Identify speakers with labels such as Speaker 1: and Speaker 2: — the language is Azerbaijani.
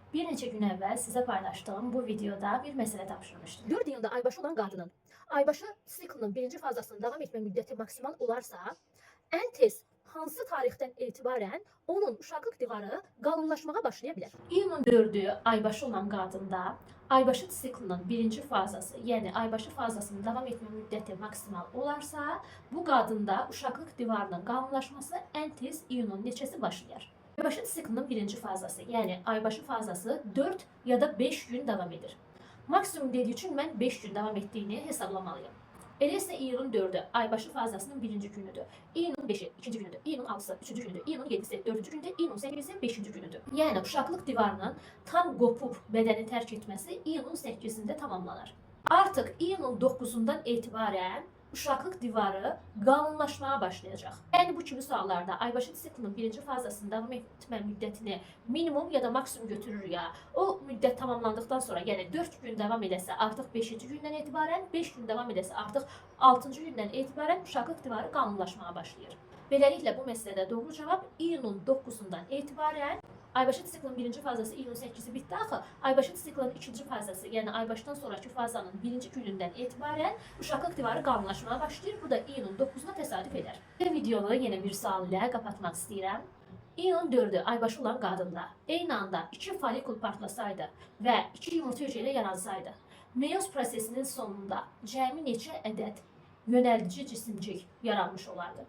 Speaker 1: Bir neçə gün əvvəl sizə paylaşdığım bu videoda bir məsələ tapşırmışdım.
Speaker 2: 4 yılda aybaşı olan qadının aybaşı siklinin birinci fazasının davam etmə müddəti maksimal olarsa, ən tez hansı tarixdən etibarən onun uşaqlıq divarı qalınlaşmağa başlaya bilər?
Speaker 1: İyunun 4-ü aybaşı olan qadında aybaşı siklinin birinci fazası, yəni aybaşı fazasının davam etmə müddəti maksimal olarsa, bu qadında uşaqlıq divarının qalınlaşması ən tez iyunun neçəsi başlayar? Aybaşı siklinin birinci fazası, yəni aybaşı fazası 4 ya da 5 gün davam edir. Maksimum dediği üçün mən 5 gün davam etdiyini hesablamalıyım. Elə isə iyunun 4-ü aybaşı fazasının birinci günüdür. İyunun 5-i ikinci günüdür. İyunun 6-sı üçüncü günüdür. İyunun 7-si dördüncü gündür. İyunun 8-i beşinci günüdür. Yəni uşaqlıq divarının tam qopub bədəni tərk etməsi iyunun 8-də tamamlanır. Artıq iyunun 9-undan etibarən uşaqlıq divarı qalınlaşmağa başlayacaq. Yəni bu kimi suallarda aybaşı siklinin birinci fazasının davam etmə müddətini minimum ya da maksimum götürür ya. O müddət tamamlandıktan sonra, yəni 4 gün davam edəsə artıq 5-ci gündən etibarən, 5 gün davam edəsə artıq 6-cı gündən etibarən uşaqlıq divarı qalınlaşmağa başlayır. Beləliklə bu məsələdə doğru cavab iyunun 9-undan etibarən. Aybaşı siklinin birinci fazası iyunun 8-i bitdi axı. Aybaşı siklinin ikinci fazası, yəni aybaşdan sonraki fazanın birinci günündən etibarən uşaqlıq divarı qalınlaşmağa başlayır. Bu da iyunun 9-una təsadüf edər. Bu videonu yenə bir sual ilə qapatmaq istəyirəm. İyunun 4-ü aybaşı olan qadında eyni anda 2 folikul partlasaydı və 2 yumurta hüceyrə yaransaydı, meyoz prosesinin sonunda cəmi neçə ədəd yönəldici cisimcik yaranmış olardı?